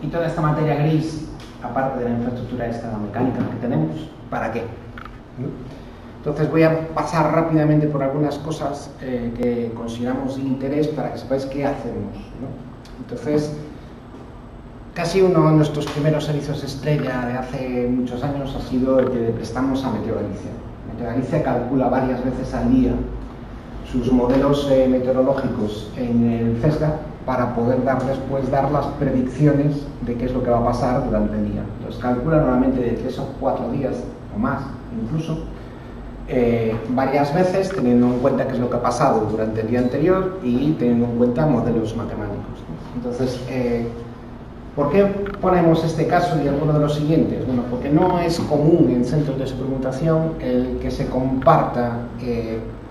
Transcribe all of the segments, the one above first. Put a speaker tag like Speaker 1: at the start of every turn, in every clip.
Speaker 1: y toda esta materia gris, aparte de la infraestructura esta mecánica que tenemos, ¿para qué? Entonces voy a pasar rápidamente por algunas cosas que consideramos de interés para que sepáis qué hacemos, ¿no? Entonces, casi uno de nuestros primeros servicios estrella de hace muchos años ha sido el que prestamos a Meteo Galicia. Meteo Galicia calcula varias veces al día sus modelos meteorológicos en el CESGA para poder dar las predicciones de qué es lo que va a pasar durante el día. Los calcula normalmente de 3 o 4 días o más, incluso, varias veces, teniendo en cuenta qué es lo que ha pasado durante el día anterior y teniendo en cuenta modelos matemáticos. Entonces, ¿por qué ponemos este caso y alguno de los siguientes? Bueno, porque no es común en centros de supercomputación el que se comparta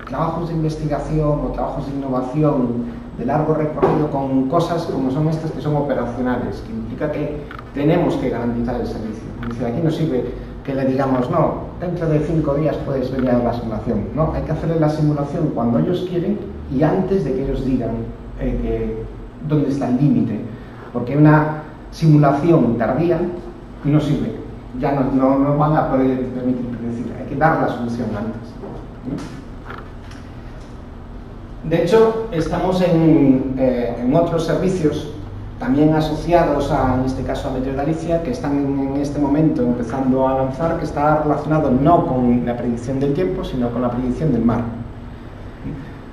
Speaker 1: trabajos de investigación o trabajos de innovación de largo recorrido con cosas como son estas que son operacionales, que implica que tenemos que garantizar el servicio. Es decir, aquí no sirve que le digamos, no, dentro de 5 días puedes venir a la simulación. No, hay que hacerle la simulación cuando ellos quieren y antes de que ellos digan dónde está el límite. Porque una simulación tardía no sirve. Ya no van a poder permitir predecir. Hay que dar la solución antes. De hecho, estamos en otros servicios también asociados en este caso a Meteo Galicia, que están en este momento empezando a lanzar, que está relacionado no con la predicción del tiempo, sino con la predicción del mar.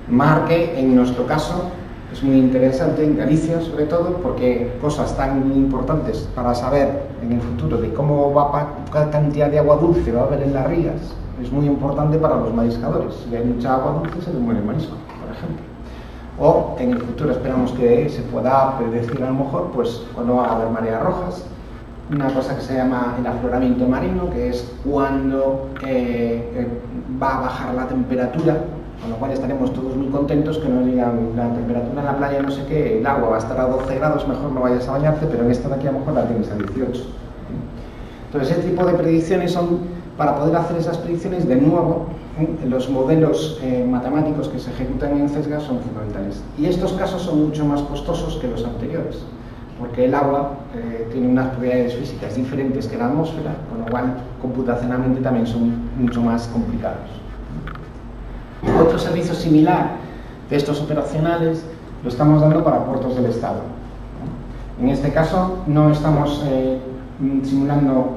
Speaker 1: Mar que, en nuestro caso, es muy interesante en Galicia, sobre todo, porque cosas tan importantes para saber en el futuro de qué cantidad de agua dulce va a haber en las rías, es muy importante para los mariscadores. Si hay mucha agua dulce, se les muere el marisco, por ejemplo. O en el futuro esperamos que se pueda predecir a lo mejor pues cuando va a haber mareas rojas, una cosa que se llama el afloramiento marino, que es cuando va a bajar la temperatura, con lo cual estaremos todos muy contentos que nos digan la temperatura en la playa no sé qué, el agua va a estar a 12 grados, mejor no vayas a bañarte, pero en esta de aquí a lo mejor la tienes a 18. Entonces ese tipo de predicciones son, para poder hacer esas predicciones, de nuevo, los modelos matemáticos que se ejecutan en CESGA son fundamentales. Y estos casos son mucho más costosos que los anteriores, porque el agua tiene unas propiedades físicas diferentes que la atmósfera, con lo cual computacionalmente también son mucho más complicados. Otro servicio similar de estos operacionales lo estamos dando para puertos del Estado. En este caso no estamos simulando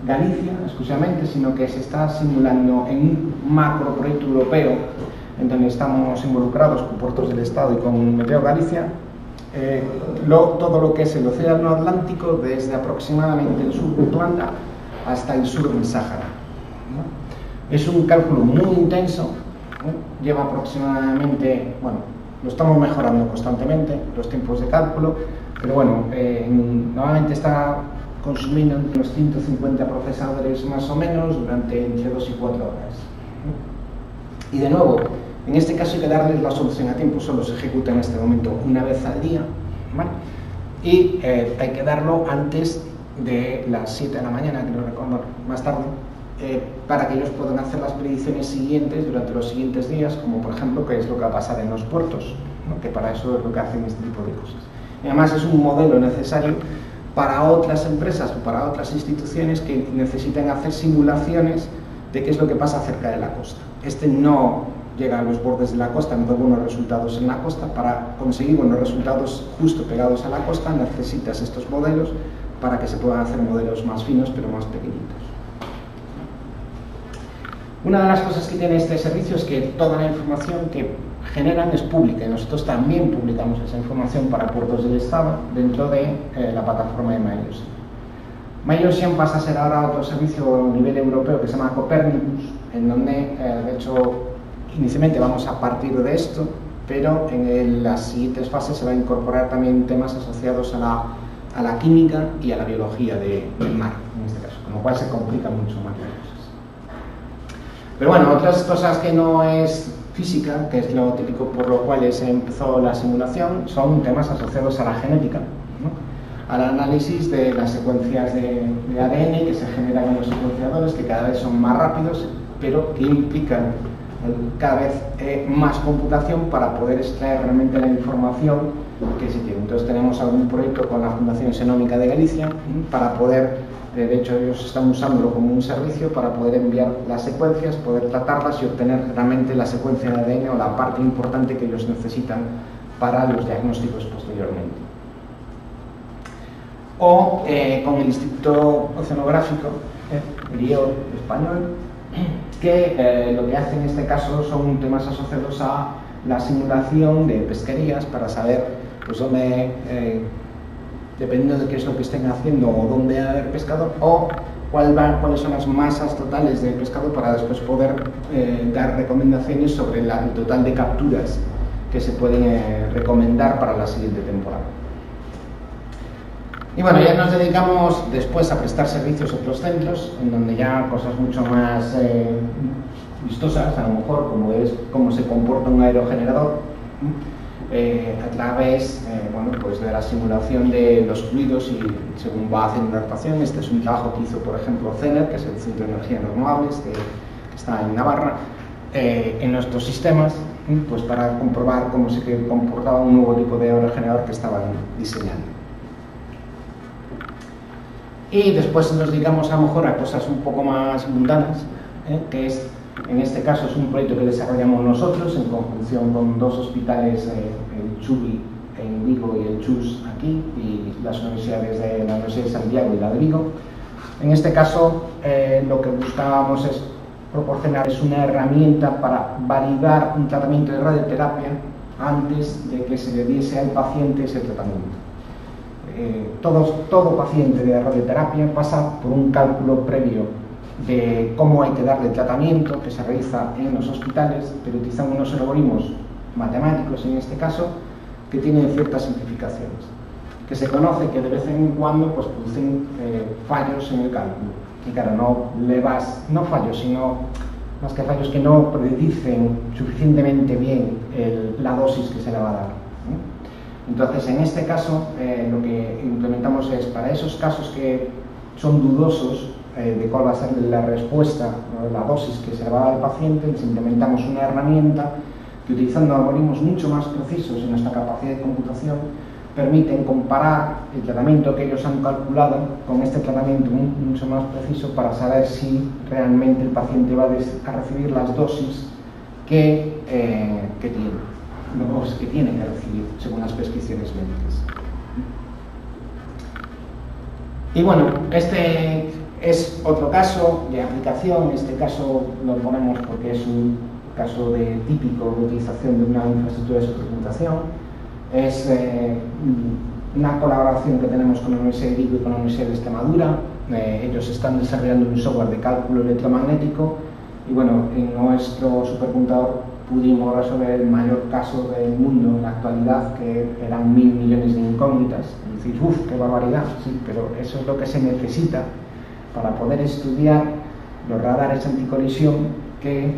Speaker 1: Galicia exclusivamente, sino que se está simulando en un macro proyecto europeo en donde estamos involucrados con puertos del Estado y con Meteo Galicia, todo lo que es el océano Atlántico desde aproximadamente el sur de Irlanda hasta el sur del Sáhara. Es un cálculo muy intenso, lleva aproximadamente, bueno, lo estamos mejorando constantemente, los tiempos de cálculo, pero bueno, normalmente está consumiendo entre unos 150 procesadores más o menos durante entre 2 y 4 horas. Y de nuevo, en este caso hay que darles la solución a tiempo, solo se ejecuta en este momento una vez al día, ¿vale? Y hay que darlo antes de las 7 de la mañana, que lo recuerdo más tarde, para que ellos puedan hacer las predicciones siguientes durante los siguientes días, como por ejemplo qué es lo que va a pasar en los puertos, ¿no? Que para eso es lo que hacen este tipo de cosas. Y además es un modelo necesario para otras empresas o para otras instituciones que necesitan hacer simulaciones de qué es lo que pasa cerca de la costa. Este no llega a los bordes de la costa, no da buenos resultados en la costa. Para conseguir buenos resultados justo pegados a la costa necesitas estos modelos para que se puedan hacer modelos más finos pero más pequeñitos. Una de las cosas que tiene este servicio es que toda la información que generan es pública y nosotros también publicamos esa información para puertos del Estado dentro de la plataforma de MyOcean. MyOcean pasa a ser ahora otro servicio a nivel europeo que se llama Copernicus, en donde de hecho inicialmente vamos a partir de esto, pero en las siguientes fases se va a incorporar también temas asociados a la química y a la biología del mar, en este caso, con lo cual se complica mucho más las cosas. Pero bueno, otras cosas que no es física, que es lo típico por lo cual se empezó la simulación, son temas asociados a la genética, ¿no? Al análisis de las secuencias de ADN que se generan en los secuenciadores, que cada vez son más rápidos, pero que implican cada vez más computación para poder extraer realmente la información que se tiene. Entonces tenemos algún proyecto con la Fundación Xenómica de Galicia para poder, de hecho ellos están usándolo como un servicio para poder enviar las secuencias, poder tratarlas y obtener realmente la secuencia de ADN o la parte importante que ellos necesitan para los diagnósticos posteriormente. O con el Instituto Oceanográfico, el IO español, que lo que hace en este caso son temas asociados a la simulación de pesquerías para saber pues dónde, dependiendo de qué es lo que estén haciendo o dónde haber pescado, o cuáles son las masas totales de pescado para después poder dar recomendaciones sobre el total de capturas que se pueden recomendar para la siguiente temporada. Y bueno, ya nos dedicamos después a prestar servicios a otros centros, en donde ya cosas mucho más vistosas, a lo mejor, como es cómo se comporta un aerogenerador, a través bueno, pues de la simulación de los fluidos y según va haciendo la actuación. Este es un trabajo que hizo, por ejemplo, CENER, que es el Centro de Energías Renovables, que está en Navarra, en nuestros sistemas, pues para comprobar cómo se comportaba un nuevo tipo de aerogenerador que estaban diseñando. Y después nos dedicamos a lo mejor a cosas un poco más mundanas, que es, en este caso es un proyecto que desarrollamos nosotros en conjunción con dos hospitales, el CHUVI en Vigo y el CHUS aquí, y las universidades de la Universidad de Santiago y la de Vigo. En este caso lo que buscábamos es proporcionar una herramienta para validar un tratamiento de radioterapia antes de que se le diese al paciente ese tratamiento. Todo paciente de radioterapia pasa por un cálculo previo de cómo hay que darle tratamiento, que se realiza en los hospitales, pero utilizando unos algoritmos matemáticos en este caso, que tienen ciertas simplificaciones, que se conoce que de vez en cuando pues, producen fallos en el cálculo. Y claro, no fallos, sino más que fallos que no predicen suficientemente bien la dosis que se le va a dar. Entonces, en este caso, lo que implementamos es, para esos casos que son dudosos de cuál va a ser la respuesta, la dosis que se le va a dar al paciente, les implementamos una herramienta que, utilizando algoritmos mucho más precisos en nuestra capacidad de computación, permiten comparar el tratamiento que ellos han calculado con este tratamiento mucho más preciso para saber si realmente el paciente va a recibir las dosis que tiene. Los que tienen que recibir según las prescripciones médicas. Y bueno, este es otro caso de aplicación. En este caso lo ponemos porque es un caso típico de utilización de una infraestructura de supercomputación. Es una colaboración que tenemos con la Universidad de Vigo y con la Universidad de Extremadura. Ellos están desarrollando un software de cálculo electromagnético y bueno, en nuestro supercomputador pudimos resolver el mayor caso del mundo en la actualidad, que eran 1000 millones de incógnitas. Y decir, uff, qué barbaridad, sí, pero eso es lo que se necesita para poder estudiar los radares anticolisión que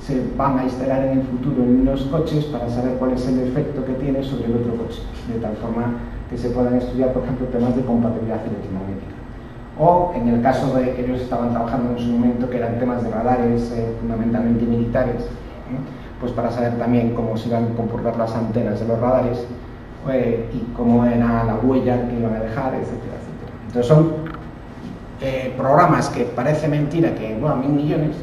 Speaker 1: se van a instalar en el futuro en los coches para saber cuál es el efecto que tiene sobre el otro coche, de tal forma que se puedan estudiar, por ejemplo, temas de compatibilidad electromagnética. O en el caso de que ellos estaban trabajando en su momento, que eran temas de radares fundamentalmente militares, pues para saber también cómo se iban a comportar las antenas de los radares y cómo era la huella que iban a dejar, etcétera, etcétera. Entonces son programas que parece mentira que, bueno, 1000 millones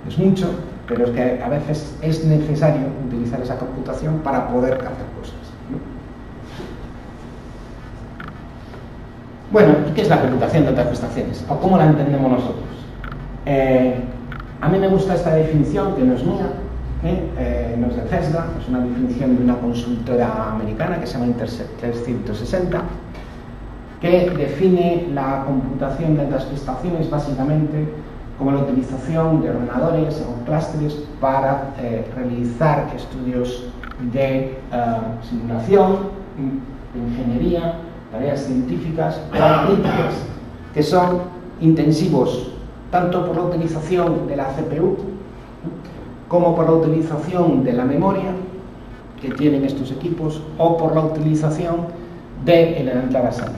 Speaker 1: es mucho, pero es que a veces es necesario utilizar esa computación para poder hacer cosas, ¿no? Bueno, ¿y qué es la computación de altas prestaciones? ¿O cómo la entendemos nosotros? A mí me gusta esta definición, que no es mía, no es de CESGA, es una definición de una consultora americana que se llama Intercept 360, que define la computación de altas prestaciones básicamente como la utilización de ordenadores o clústeres para realizar estudios de simulación, de ingeniería, tareas científicas o analíticas que son intensivos tanto por la utilización de la CPU como por la utilización de la memoria que tienen estos equipos o por la utilización del ancla basal,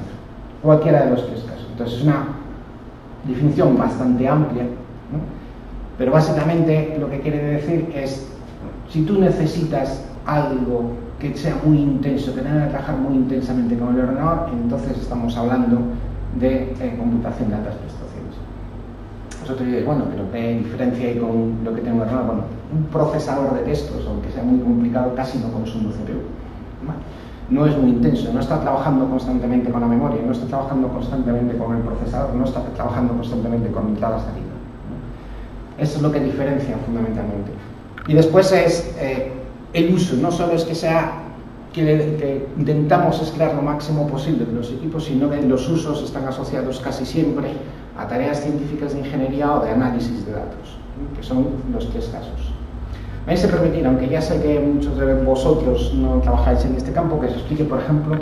Speaker 1: cualquiera de los tres casos. Entonces es una definición bastante amplia, ¿no? Pero básicamente lo que quiere decir es, si tú necesitas algo que sea muy intenso, que tenga que trabajar muy intensamente con el ordenador, entonces estamos hablando de computación de altas prestaciones. Vosotros diréis, bueno, pero ¿qué diferencia hay con lo que tengo en el ordenador? Bueno, un procesador de textos, aunque sea muy complicado, casi no consume CPU. ¿Vale? No es muy intenso, no está trabajando constantemente con la memoria, no está trabajando constantemente con el procesador, no está trabajando constantemente con entrada salida. Eso es lo que diferencia fundamentalmente. Y después es el uso, no solo es que sea que intentamos escalar lo máximo posible de los equipos, sino que los usos están asociados casi siempre a tareas científicas de ingeniería o de análisis de datos, que son los 3 casos. Me vais a permitir, aunque ya sé que muchos de vosotros no trabajáis en este campo, que os explique, por ejemplo,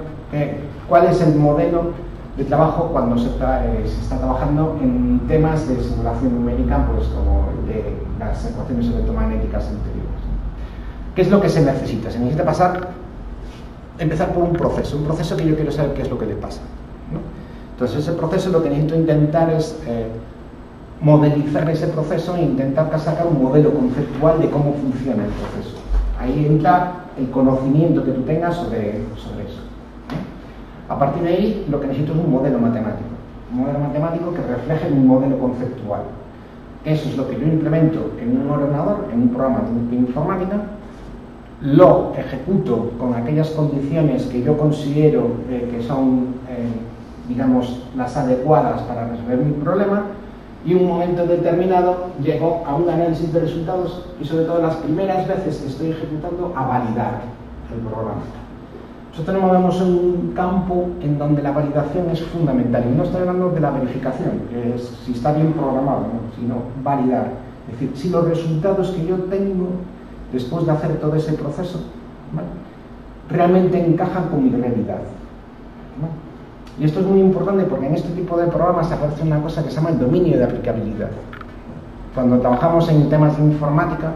Speaker 1: cuál es el modelo de trabajo cuando se está trabajando en temas de simulación numérica, pues como de las ecuaciones electromagnéticas anteriores. ¿Qué es lo que se necesita? Se necesita empezar por un proceso que yo quiero saber qué es lo que le pasa, ¿no? Entonces ese proceso lo que necesito intentar es modelizar ese proceso e intentar sacar un modelo conceptual de cómo funciona el proceso. Ahí entra el conocimiento que tú tengas sobre eso. A partir de ahí, lo que necesito es un modelo matemático que refleje mi modelo conceptual. Eso es lo que yo implemento en un ordenador, en un programa de informática, lo ejecuto con aquellas condiciones que yo considero que son, digamos, las adecuadas para resolver mi problema, y en un momento determinado llego a un análisis de resultados y sobre todo las primeras veces que estoy ejecutando a validar el programa. Nosotros nos movemos en un campo en donde la validación es fundamental, y no estoy hablando de la verificación, que es si está bien programado, ¿no? Sino validar, es decir, si los resultados que yo tengo después de hacer todo ese proceso, ¿vale?, realmente encajan con mi realidad, ¿vale? Y esto es muy importante porque en este tipo de programas aparece una cosa que se llama el dominio de aplicabilidad. Cuando trabajamos en temas de informática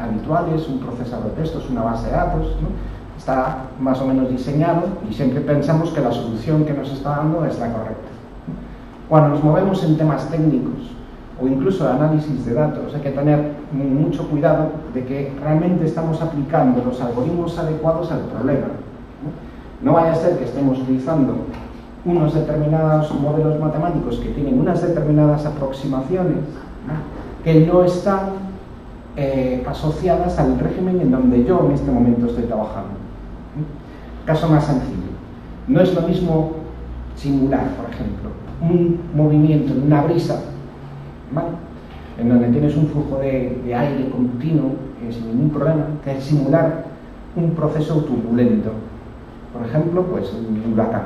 Speaker 1: habituales, un procesador de textos, una base de datos, ¿no?, está más o menos diseñado y siempre pensamos que la solución que nos está dando es la correcta. Cuando nos movemos en temas técnicos o incluso de análisis de datos, hay que tener mucho cuidado de que realmente estamos aplicando los algoritmos adecuados al problema. No vaya a ser que estemos utilizando unos determinados modelos matemáticos que tienen unas determinadas aproximaciones, ¿no?, que no están asociadas al régimen en donde yo en este momento estoy trabajando. Caso más sencillo. No es lo mismo simular, por ejemplo, un movimiento de una brisa, ¿vale?, en donde tienes un flujo de aire continuo sin ningún problema, que simular un proceso turbulento. Por ejemplo, pues un huracán,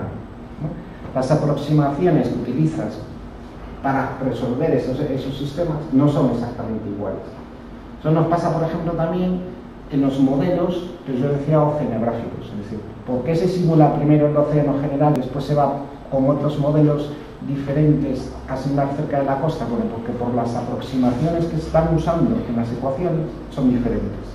Speaker 1: ¿no? Las aproximaciones que utilizas para resolver esos sistemas no son exactamente iguales. Eso nos pasa, por ejemplo, también en los modelos que yo decía oceanográficos. Es decir, ¿por qué se simula primero el océano general, después se va con otros modelos diferentes a simular cerca de la costa? Bueno, porque por las aproximaciones que se están usando en las ecuaciones son diferentes.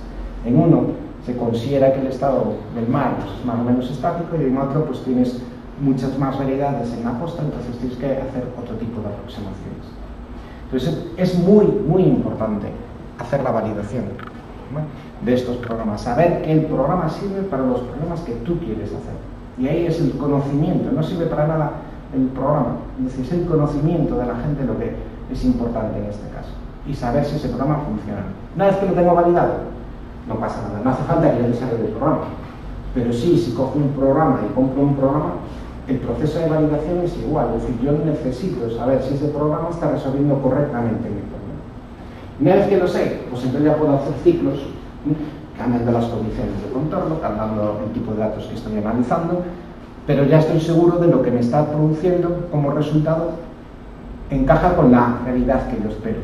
Speaker 1: En uno se considera que el estado del mar es más o menos estático, y en otro pues tienes muchas más variedades en la costa, entonces tienes que hacer otro tipo de aproximaciones. Entonces es muy, muy importante hacer la validación, ¿no?, de estos programas, saber que el programa sirve para los problemas que tú quieres hacer. Y ahí es el conocimiento, no sirve para nada el programa, es decir, es el conocimiento de la gente lo que es importante en este caso, y saber si ese programa funciona. Una vez que lo tengo validado, no pasa nada, no hace falta que yo desarrolle el programa, pero sí, si cojo un programa y compro un programa, el proceso de validación es igual, es decir, yo necesito saber si ese programa está resolviendo correctamente mi problema. Una vez que lo sé, pues entonces ya puedo hacer ciclos cambiando las condiciones de contorno, cambiando el tipo de datos que estoy analizando, pero ya estoy seguro de lo que me está produciendo como resultado encaja con la realidad que yo espero.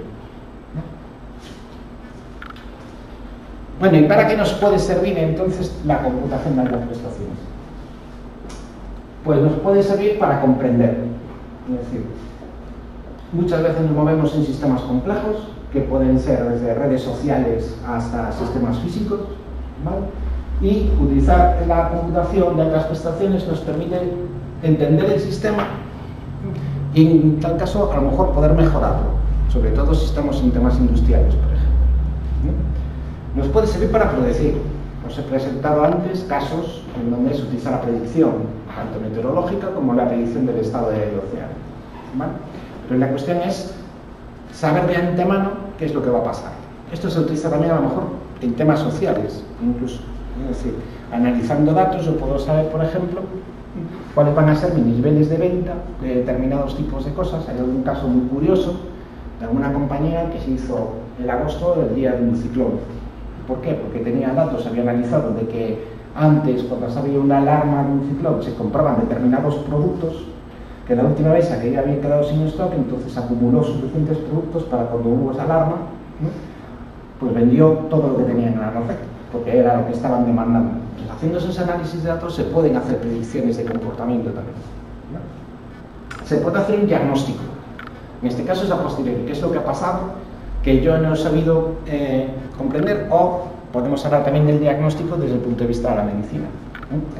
Speaker 1: Bueno, ¿y para qué nos puede servir entonces la computación de altas prestaciones? Pues nos puede servir para comprender. Es decir, muchas veces nos movemos en sistemas complejos, que pueden ser desde redes sociales hasta sistemas físicos, ¿vale? Y utilizar la computación de altas prestaciones nos permite entender el sistema y en tal caso a lo mejor poder mejorarlo, sobre todo si estamos en temas industriales, por ejemplo, ¿no? Nos puede servir para predecir. Os he presentado antes casos en donde se utiliza la predicción, tanto meteorológica como la predicción del estado del océano, ¿vale? Pero la cuestión es saber de antemano qué es lo que va a pasar. Esto se utiliza también a lo mejor en temas sociales, incluso. Es decir, analizando datos yo puedo saber, por ejemplo, cuáles van a ser mis niveles de venta de determinados tipos de cosas. Hay algún caso muy curioso de alguna compañía que se hizo en agosto del día de un ciclón. ¿Por qué? Porque tenía datos, había analizado de que antes, cuando había una alarma de un ciclón, se compraban determinados productos, que la última vez aquella había quedado sin stock, entonces acumuló suficientes productos para cuando hubo esa alarma, ¿no? Pues vendió todo lo que tenía en el almacén, porque era lo que estaban demandando. Entonces, haciendo esos análisis de datos se pueden hacer predicciones de comportamiento también, ¿no? Se puede hacer un diagnóstico. En este caso es a posteriori, qué es lo que ha pasado, que yo no he sabido comprender, o podemos hablar también del diagnóstico desde el punto de vista de la medicina.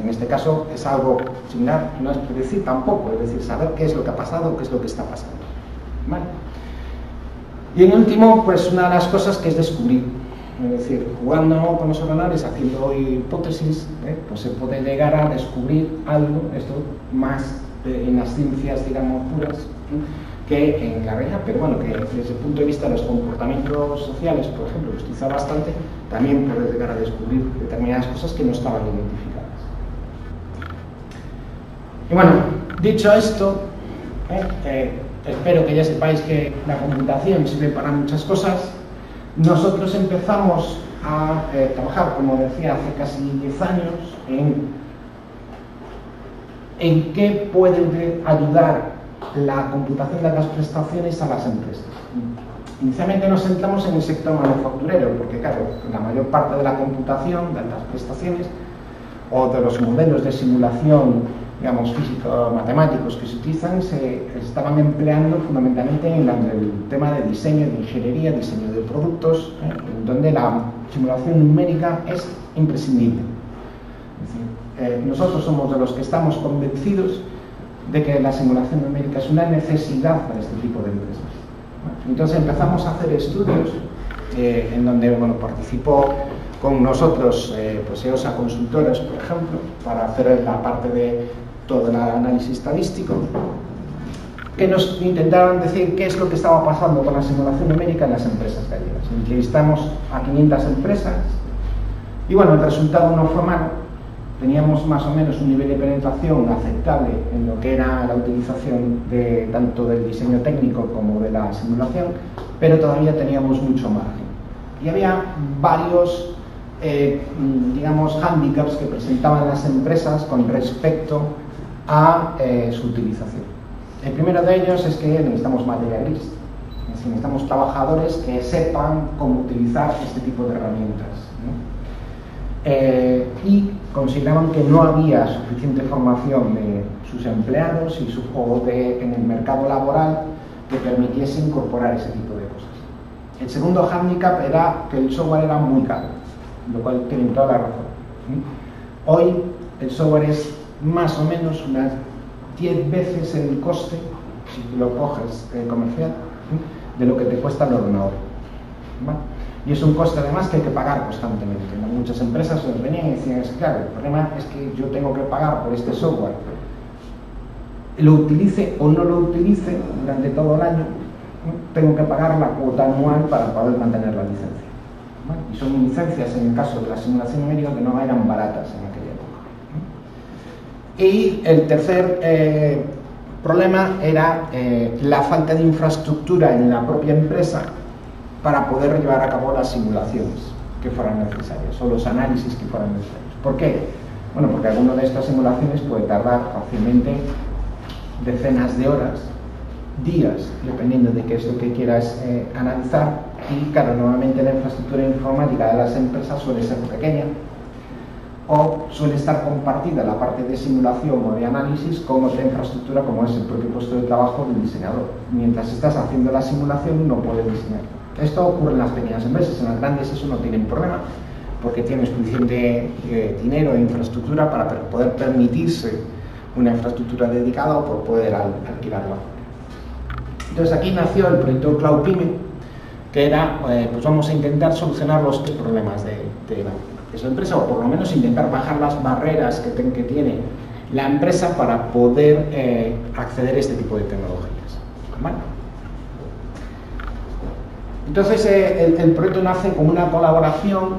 Speaker 1: En este caso es algo similar, no es predecir tampoco, es decir, saber qué es lo que ha pasado, qué es lo que está pasando, ¿vale? Y en último, pues una de las cosas que es descubrir, es decir, jugando con los ordenadores, haciendo hipótesis, pues se puede llegar a descubrir algo, esto más en las ciencias, digamos, puras, que en la realidad, pero bueno, que desde el punto de vista de los comportamientos sociales, por ejemplo, que se utiliza bastante, también puede llegar a descubrir determinadas cosas que no estaban identificadas. Y bueno, dicho esto, espero que ya sepáis que la computación sirve para muchas cosas. Nosotros empezamos a trabajar, como decía, hace casi 10 años en qué puede ayudar la computación de las prestaciones a las empresas. Inicialmente nos centramos en el sector manufacturero, porque claro, la mayor parte de la computación de las prestaciones o de los modelos de simulación, digamos, físico-matemáticos que se utilizan, se estaban empleando fundamentalmente en el tema de diseño, de ingeniería, diseño de productos, donde la simulación numérica es imprescindible. Es decir, nosotros somos de los que estamos convencidos de que la simulación numérica es una necesidad para este tipo de empresas. Entonces empezamos a hacer estudios en donde, bueno, participó con nosotros pues EOSA Consultoras, por ejemplo, para hacer la parte de todo el análisis estadístico, que nos intentaron decir qué es lo que estaba pasando con la simulación numérica en las empresas gallegas. Entrevistamos a 500 empresas y bueno, el resultado no fue malo. Teníamos más o menos un nivel de penetración aceptable en lo que era la utilización tanto del diseño técnico como de la simulación, pero todavía teníamos mucho margen. Y había varios, digamos, hándicaps que presentaban las empresas con respecto a su utilización. El primero de ellos es que necesitamos materia gris, es decir, necesitamos trabajadores que sepan cómo utilizar este tipo de herramientas, ¿no? Y consideraban que no había suficiente formación de sus empleados en el mercado laboral que permitiese incorporar ese tipo de cosas. El segundo hándicap era que el software era muy caro, lo cual tiene toda la razón. Hoy el software es más o menos unas 10 veces el coste, si lo coges comercial, de lo que te cuesta el ordenador, ¿vale? Y es un coste además que hay que pagar constantemente, ¿no? Muchas empresas nos venían y decían, claro, el problema es que yo tengo que pagar por este software, lo utilice o no lo utilice durante todo el año, ¿no? Tengo que pagar la cuota anual para poder mantener la licencia, ¿vale? Y son licencias, en el caso de la simulación numérica, que no eran baratas en aquella época, ¿no? Y el tercer problema era la falta de infraestructura en la propia empresa para poder llevar a cabo las simulaciones que fueran necesarias o los análisis que fueran necesarios. ¿Por qué? Bueno, porque alguna de estas simulaciones puede tardar fácilmente decenas de horas, días, dependiendo de qué es lo que quieras analizar, y claro, normalmente la infraestructura informática de las empresas suele ser pequeña o suele estar compartida la parte de simulación o de análisis con otra infraestructura como es el propio puesto de trabajo del diseñador. Mientras estás haciendo la simulación no puedes diseñar. Esto ocurre en las pequeñas empresas, en las grandes eso no tiene problema porque tiene suficiente dinero e infraestructura para poder permitirse una infraestructura dedicada o por poder alquilarla. Entonces aquí nació el proyecto Cloud Pyme, que era, pues vamos a intentar solucionar los tres problemas de la es la empresa, o por lo menos intentar bajar las barreras que tiene la empresa para poder acceder a este tipo de tecnologías. ¿Vale? Entonces, el proyecto nace como una colaboración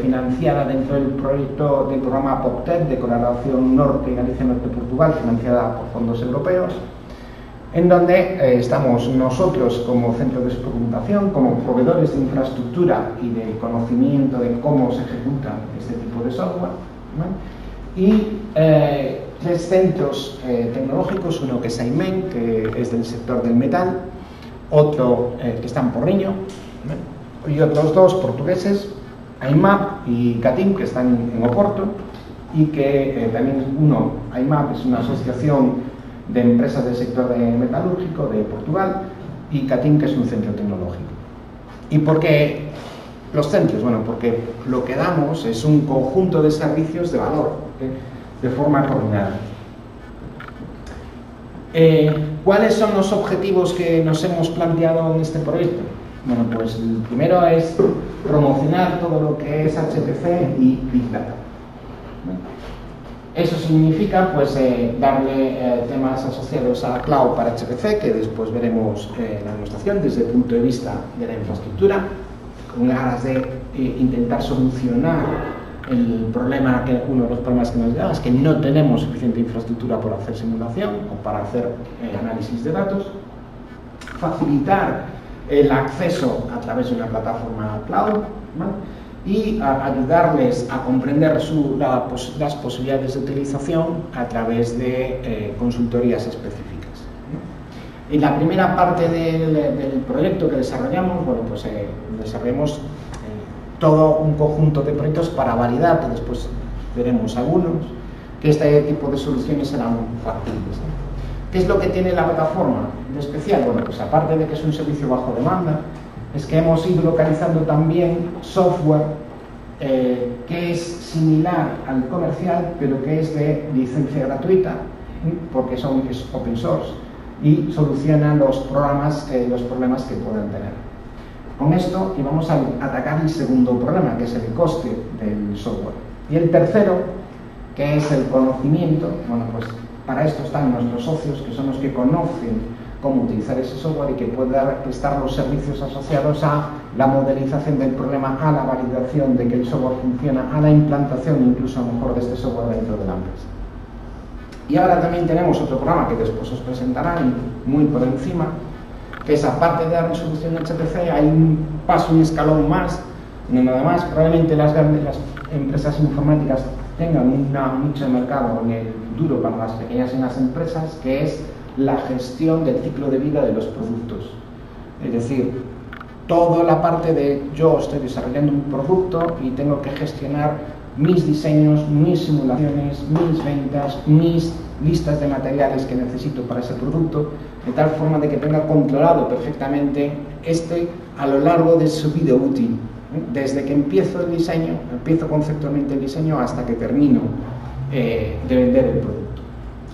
Speaker 1: financiada dentro del proyecto del programa POPTEC de colaboración Norte y Galicia Norte Portugal, financiada por fondos europeos, en donde estamos nosotros como centro de experimentación, como proveedores de infraestructura y de conocimiento de cómo se ejecuta este tipo de software, ¿vale? Y 3 centros tecnológicos, uno que es AIMEN, que es del sector del metal, otro que está en Porriño, ¿vale? Y otros 2 portugueses, AIMAP y CATIM, que están en Oporto, y que también uno, AIMAP es una asociación de empresas del sector metalúrgico de Portugal, y CATIM, que es un centro tecnológico. ¿Y por qué los centros? Bueno, porque lo que damos es un conjunto de servicios de valor, de forma coordinada. ¿Cuáles son los objetivos que nos hemos planteado en este proyecto? Bueno, pues el primero es promocionar todo lo que es HPC y Big Data. Eso significa pues darle temas asociados a Cloud para HPC, que después veremos la demostración desde el punto de vista de la infraestructura, con ganas de intentar solucionar el problema, uno de los problemas que nos llega es que no tenemos suficiente infraestructura para hacer simulación o para hacer análisis de datos, facilitar el acceso a través de una plataforma cloud, ¿vale? Y ayudarles a comprender las posibilidades de utilización a través de consultorías específicas. En la primera parte del proyecto que desarrollamos, bueno, pues desarrollamos todo un conjunto de proyectos para validar, que después veremos algunos, que este tipo de soluciones serán factibles, ¿no? ¿Qué es lo que tiene la plataforma de especial? Bueno, pues aparte de que es un servicio bajo demanda, es que hemos ido localizando también software que es similar al comercial, pero que es de licencia gratuita, porque es open source y soluciona los problemas que puedan tener. Con esto vamos a atacar el segundo problema, que es el coste del software. Y el tercero, que es el conocimiento. Bueno, pues para esto están nuestros socios, que son los que conocen cómo utilizar ese software y que puedan prestar los servicios asociados a la modelización del problema, a la validación de que el software funciona, a la implantación incluso a lo mejor de este software dentro de la empresa. Y ahora también tenemos otro programa que después os presentarán muy por encima, que es aparte de dar resolución HPC, hay un escalón más, donde además probablemente las empresas informáticas tengan un nicho de mercado en el futuro para las pequeñas y las empresas, que es la gestión del ciclo de vida de los productos. Es decir, toda la parte de yo estoy desarrollando un producto y tengo que gestionar mis diseños, mis simulaciones, mis ventas, mis listas de materiales que necesito para ese producto, de tal forma de que tenga controlado perfectamente a lo largo de su vida útil, desde que empiezo el diseño, empiezo conceptualmente el diseño hasta que termino de vender el producto.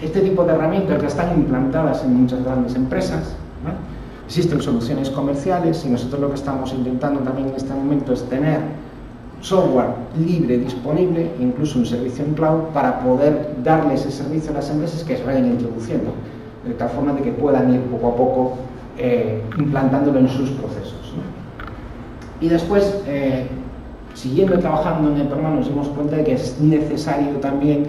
Speaker 1: Este tipo de herramientas ya están implantadas en muchas grandes empresas, ¿vale? Existen soluciones comerciales y nosotros lo que estamos intentando también en este momento es tener software libre disponible, incluso un servicio en cloud, para poder darle ese servicio a las empresas que se vayan introduciendo, de tal forma de que puedan ir poco a poco implantándolo en sus procesos, ¿no? Y después, siguiendo trabajando en el programa, nos dimos cuenta de que es necesario también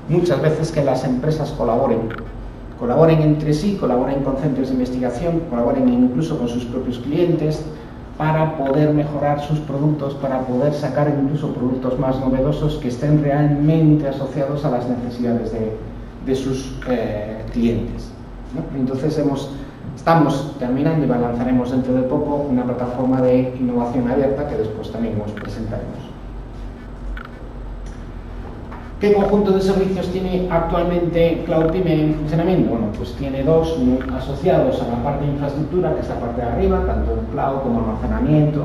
Speaker 1: muchas veces que las empresas colaboren entre sí, colaboren con centros de investigación, colaboren incluso con sus propios clientes para poder mejorar sus productos, para poder sacar incluso productos más novedosos que estén realmente asociados a las necesidades de sus clientes, ¿no? Entonces estamos terminando y lanzaremos dentro de poco una plataforma de innovación abierta que después también os presentaremos. ¿Qué conjunto de servicios tiene actualmente CloudPyme en funcionamiento? Bueno, pues tiene 2 asociados a la parte de infraestructura, que es la parte de arriba, tanto en cloud como almacenamiento,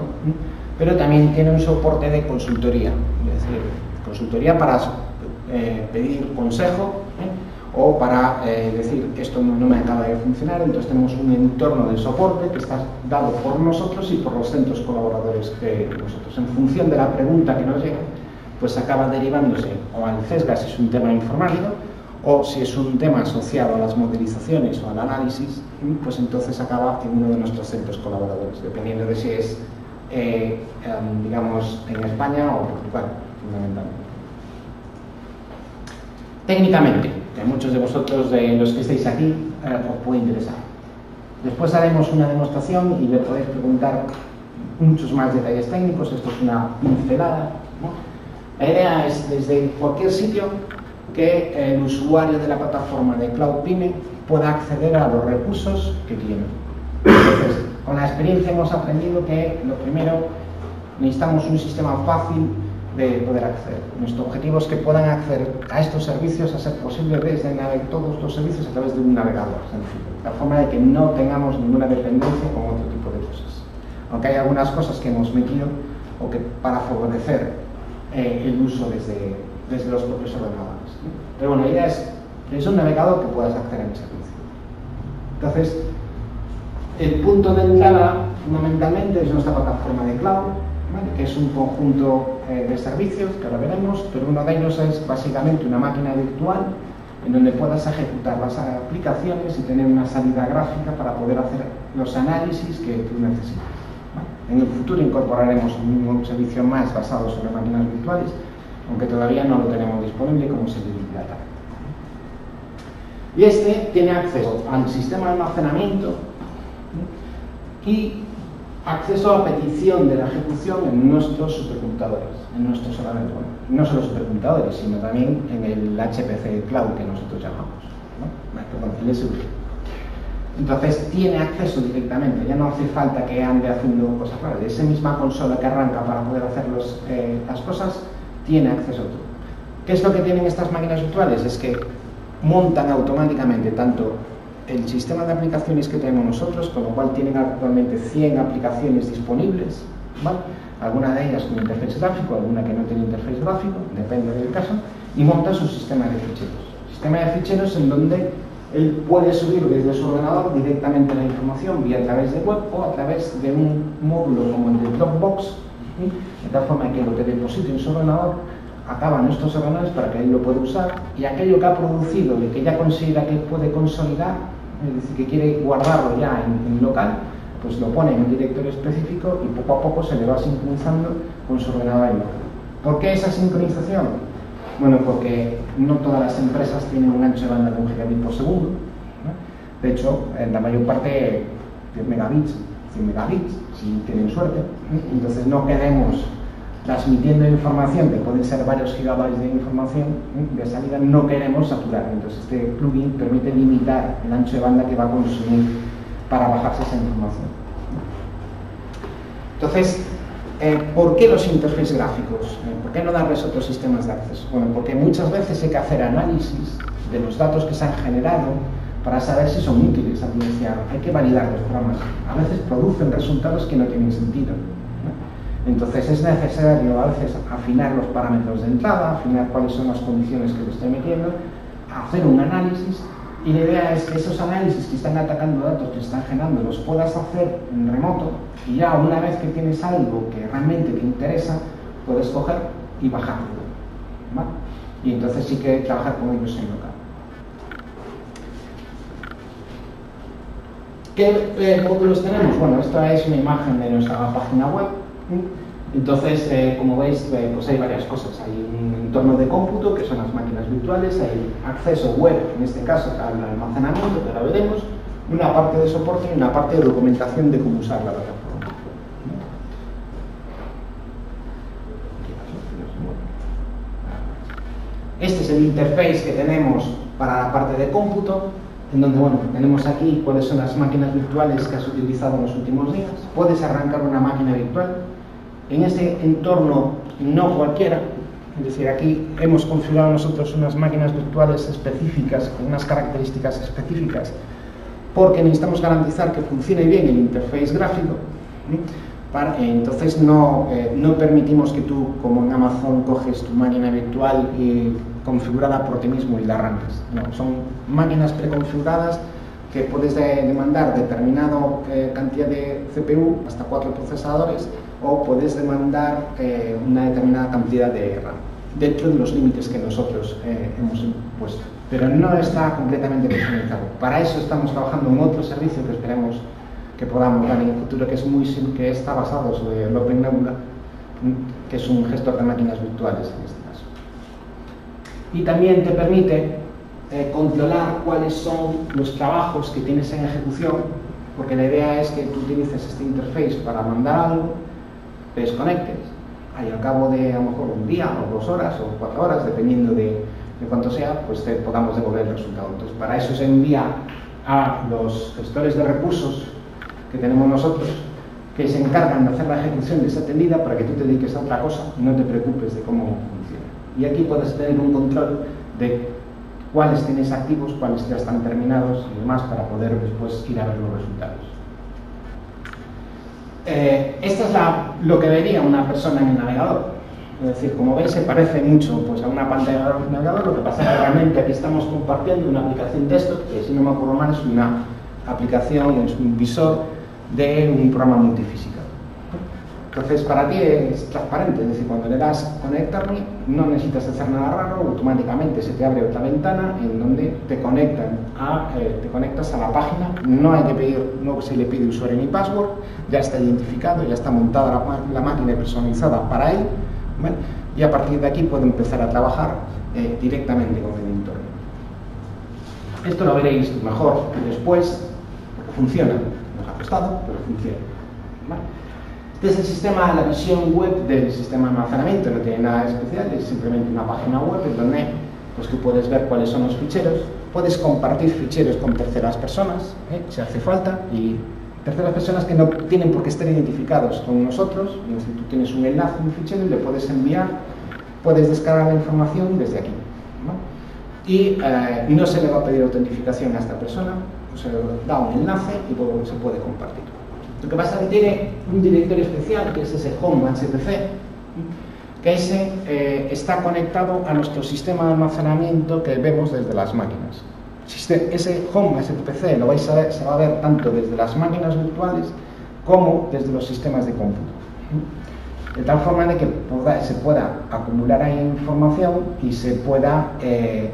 Speaker 1: pero también tiene un soporte de consultoría, es decir, consultoría para pedir consejo o para decir esto no me acaba de funcionar. Entonces tenemos un entorno de soporte que está dado por nosotros y por los centros colaboradores que nosotros. En función de la pregunta que nos llega, pues acaba derivándose o al CESGA si es un tema informático, o si es un tema asociado a las modelizaciones o al análisis, pues entonces acaba en uno de nuestros centros colaboradores, dependiendo de si es, digamos, en España o Portugal, fundamentalmente. Técnicamente, que muchos de vosotros, de los que estáis aquí, os puede interesar. Después haremos una demostración y le podéis preguntar muchos más detalles técnicos. Esto es una pincelada, ¿no? La idea es, desde cualquier sitio, que el usuario de la plataforma de Cloud Pyme pueda acceder a los recursos que tiene. Entonces, con la experiencia hemos aprendido que, lo primero, necesitamos un sistema fácil de poder acceder. Nuestro objetivo es que puedan acceder a estos servicios, a ser posible, desde todos los servicios a través de un navegador sencillo, de la forma de que no tengamos ninguna dependencia con otro tipo de cosas. Aunque hay algunas cosas que hemos metido o que para favorecer el uso desde los propios ordenadores, ¿no? Pero bueno, la idea es un navegador que puedas acceder a mi servicio. Entonces, el punto de entrada fundamentalmente es nuestra plataforma de cloud, ¿vale? Que es un conjunto de servicios que ahora veremos, pero uno de ellos es básicamente una máquina virtual en donde puedas ejecutar las aplicaciones y tener una salida gráfica para poder hacer los análisis que tú necesitas, ¿vale? En el futuro incorporaremos un servicio más basado sobre máquinas virtuales, aunque todavía no lo tenemos disponible, como es el Big Data. Y este tiene acceso al sistema de almacenamiento, ¿sí? Y acceso a petición de la ejecución en nuestros supercomputadores, en nuestros ordenadores. Bueno, no solo supercomputadores, sino también en el HPC Cloud que nosotros llamamos, ¿no? Perdón, el SVG. Entonces tiene acceso directamente, ya no hace falta que ande haciendo cosas raras. Esa misma consola que arranca para poder hacer las cosas, tiene acceso a todo. ¿Qué es lo que tienen estas máquinas virtuales? Es que montan automáticamente tanto el sistema de aplicaciones que tenemos nosotros, con lo cual tienen actualmente 100 aplicaciones disponibles, ¿vale? Alguna de ellas con interfaz gráfico, alguna que no tiene interfaz gráfico, depende del caso, y monta su sistema de ficheros. Sistema de ficheros en donde él puede subir desde su ordenador directamente la información vía a través de web o a través de un módulo como el de Dropbox, ¿sí? De tal forma que lo que deposite en su ordenador acaba en estos ordenadores para que él lo pueda usar, y aquello que ha producido y que ya considera que puede consolidar, es decir, que quiere guardarlo ya en local, pues lo pone en un directorio específico y poco a poco se le va sincronizando con su ordenador en local. ¿Por qué esa sincronización? Bueno, porque no todas las empresas tienen un ancho de banda de 1 gigabit por segundo, ¿no? De hecho, en la mayor parte 10 megabits, 100 megabits, si tienen suerte, ¿no? Entonces no queremos transmitiendo información, que pueden ser varios gigabytes de información de salida, no queremos saturar. Entonces este plugin permite limitar el ancho de banda que va a consumir para bajarse esa información. Entonces, ¿por qué los interfaces gráficos? ¿Por qué no darles otros sistemas de acceso? Bueno, porque muchas veces hay que hacer análisis de los datos que se han generado para saber si son útiles al iniciar. Hay que validar los programas. A veces producen resultados que no tienen sentido, ¿no? Entonces es necesario a veces afinar los parámetros de entrada, afinar cuáles son las condiciones que le estoy metiendo, hacer un análisis, y la idea es que esos análisis que están atacando datos que están generando los puedas hacer en remoto, y ya una vez que tienes algo que realmente te interesa, puedes coger y bajarlo, ¿vale? Y entonces sí que trabajar con ellos en local. ¿Qué módulos tenemos? Bueno, esta es una imagen de nuestra página web. Entonces, como veis, pues hay varias cosas. Hay un entorno de cómputo, que son las máquinas virtuales, hay acceso web, en este caso al almacenamiento, que ahora veremos, una parte de soporte y una parte de documentación de cómo usar la plataforma. Este es el interface que tenemos para la parte de cómputo, en donde, bueno, tenemos aquí cuáles son las máquinas virtuales que has utilizado en los últimos días. Puedes arrancar una máquina virtual en este entorno, no cualquiera. Es decir, aquí hemos configurado nosotros unas máquinas virtuales específicas, con unas características específicas, porque necesitamos garantizar que funcione bien el interface gráfico. Entonces no permitimos que tú, como en Amazon, coges tu máquina virtual y configurada por ti mismo y la arrancas. No, son máquinas preconfiguradas que puedes demandar determinada cantidad de CPU, hasta 4 procesadores, o puedes demandar una determinada cantidad de RAM, dentro de los límites que nosotros hemos impuesto. Pero no está completamente personalizado. Para eso estamos trabajando en otro servicio que esperemos que podamos dar en el futuro, que es que está basado sobre el Open Nebula, que es un gestor de máquinas virtuales en este caso. Y también te permite controlar cuáles son los trabajos que tienes en ejecución, porque la idea es que tú utilices este interface para mandar algo, te desconectes, y al cabo de a lo mejor un día o 2 horas o 4 horas, dependiendo de cuánto sea, pues te podamos devolver el resultado. Entonces, para eso se envía a los gestores de recursos que tenemos nosotros, que se encargan de hacer la ejecución de esa tendida para que tú te dediques a otra cosa y no te preocupes de cómo funciona. Y aquí puedes tener un control de cuáles tienes activos, cuáles ya están terminados y demás, para poder después ir a ver los resultados. Esta es lo que vería una persona en el navegador. Es decir, como veis, se parece mucho pues, a una pantalla de navegador. Lo que pasa es que realmente aquí estamos compartiendo una aplicación desktop, que si no me acuerdo mal es una aplicación, es un visor de un programa multifísico. Entonces, para ti es transparente, es decir, cuando le das Connect-me, no necesitas hacer nada raro, automáticamente se te abre otra ventana en donde te conectas a la página. No hay que pedir, no se le pide usuario ni password, ya está identificado, ya está montada la máquina y personalizada para él, ¿vale? Y a partir de aquí puede empezar a trabajar directamente con el entorno. Esto lo veréis mejor después, porque funciona. Nos ha costado, pero funciona, ¿vale? Este es el sistema, la visión web del sistema de almacenamiento. No tiene nada especial, es simplemente una página web en donde pues, tú puedes ver cuáles son los ficheros, puedes compartir ficheros con terceras personas, si hace falta, y terceras personas que no tienen por qué estar identificados con nosotros. Si tú tienes un enlace, un fichero, y le puedes enviar, puedes descargar la información desde aquí, ¿no? Y no se le va a pedir autentificación a esta persona, se le da un enlace y luego se puede compartir. Lo que pasa es que tiene un directorio especial, que es ese home HPC, que ese está conectado a nuestro sistema de almacenamiento que vemos desde las máquinas. Ese home HPC lo vais a ver, se va a ver tanto desde las máquinas virtuales como desde los sistemas de cómputo. De tal forma de que se pueda acumular ahí información y se pueda